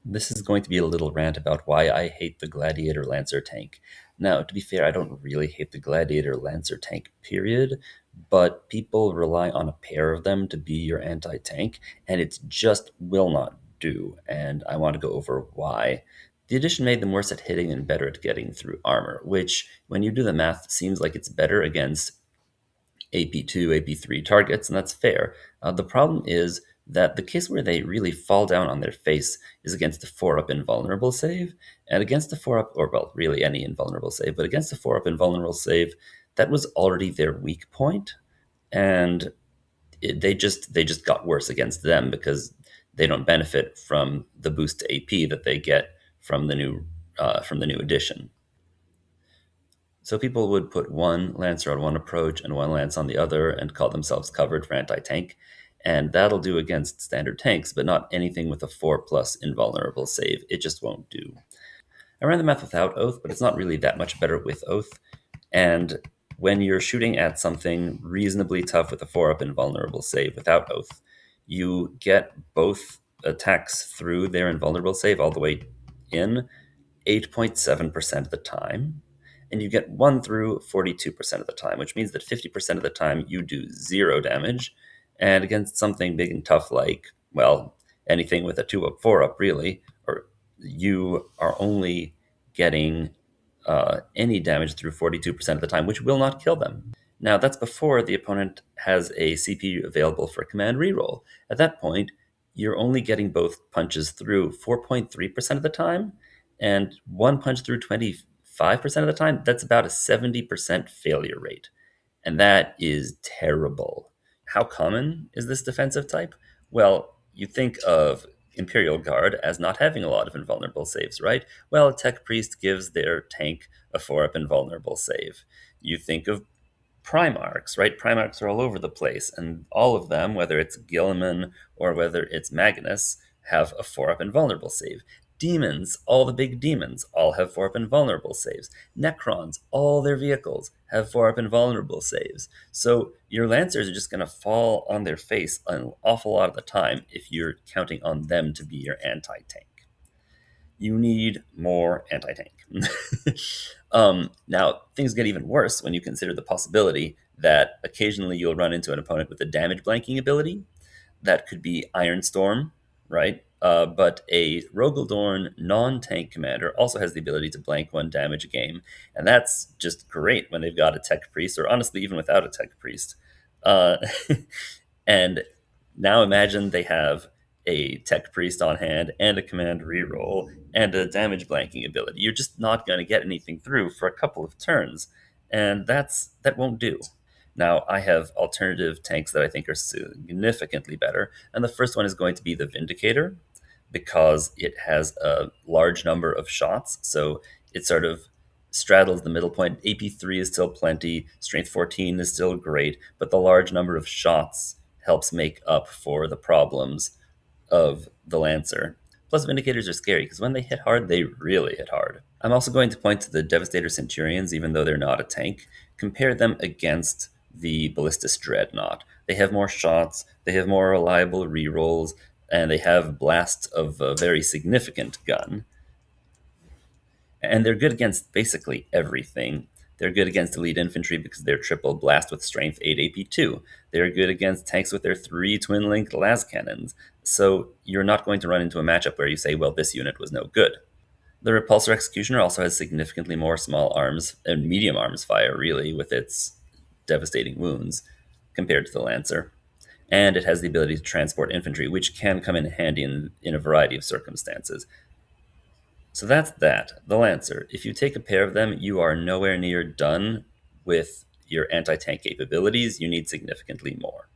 This is going to be a little rant about why I hate the Gladiator Lancer tank. Now, to be fair, I don't really hate the Gladiator Lancer tank, period, but people rely on a pair of them to be your anti tank, and it just will not do, and I want to go over why. The addition made them worse at hitting and better at getting through armor, which, when you do the math, seems like it's better against AP2, AP3 targets, and that's fair. The problem is that the case where they really fall down on their face is against the 4-up invulnerable save, and against the 4-up, or well, really any invulnerable save, but against the 4-up invulnerable save, that was already their weak point, and they just got worse against them because they don't benefit from the boost to AP that they get from the new edition. So people would put one Lancer on one approach and one Lance on the other and call themselves covered for anti-tank. And that'll do against standard tanks, but not anything with a 4+ invulnerable save. It just won't do. I ran the math without Oath, but it's not really that much better with Oath. And when you're shooting at something reasonably tough with a 4-up invulnerable save without Oath, you get both attacks through their invulnerable save all the way in 8.7% of the time, and you get one through 42% of the time, which means that 50% of the time you do 0 damage, and against something big and tough like, well, anything with a 2-up, 4-up, really, or you are only getting any damage through 42% of the time, which will not kill them. Now, that's before the opponent has a CPU available for command reroll. At that point, you're only getting both punches through 4.3% of the time, and one punch through 25% of the time. That's about a 70% failure rate. And that is terrible. How common is this defensive type? Well, you think of Imperial Guard as not having a lot of invulnerable saves, right? Well, Tech Priest gives their tank a 4-up invulnerable save. You think of Primarchs, right? Primarchs are all over the place, and all of them, whether it's Guilliman or whether it's Magnus, have a 4-up invulnerable save. Demons, all the big demons, all have 4-up invulnerable saves. Necrons, all their vehicles have 4-up invulnerable saves. So your Lancers are just going to fall on their face an awful lot of the time if you're counting on them to be your anti-tank. You need more anti-tank. Now, things get even worse when you consider the possibility that occasionally you'll run into an opponent with a damage blanking ability. That could be Iron Storm, right? But a Rogaldorn non-tank commander also has the ability to blank one damage a game, and that's just great when they've got a Tech Priest, or honestly, even without a Tech Priest. Uh, and now imagine they have a Tech Priest on hand and a command reroll and a damage blanking ability. You're just not going to get anything through for a couple of turns, and that won't do. Now, I have alternative tanks that I think are significantly better, and the first one is going to be the Vindicator, because it has a large number of shots, so it sort of straddles the middle point. AP3 is still plenty, Strength 14 is still great, but the large number of shots helps make up for the problems of the Lancer. Plus, Vindicators are scary, because when they hit hard, they really hit hard. I'm also going to point to the Devastator Centurions, even though they're not a tank. Compare them against the Ballistus Dreadnought. They have more shots, they have more reliable rerolls, and they have blasts of a very significant gun. And they're good against basically everything. They're good against elite infantry because they're triple blast with strength 8 AP2. They're good against tanks with their 3 twin-linked las cannons. So you're not going to run into a matchup where you say, well, this unit was no good. The Repulsor Executioner also has significantly more small arms and medium arms fire, really, with its devastating wounds compared to the Lancer. And it has the ability to transport infantry, which can come in handy in a variety of circumstances. So that's that, the Lancer. If you take a pair of them, you are nowhere near done with your anti-tank capabilities. You need significantly more.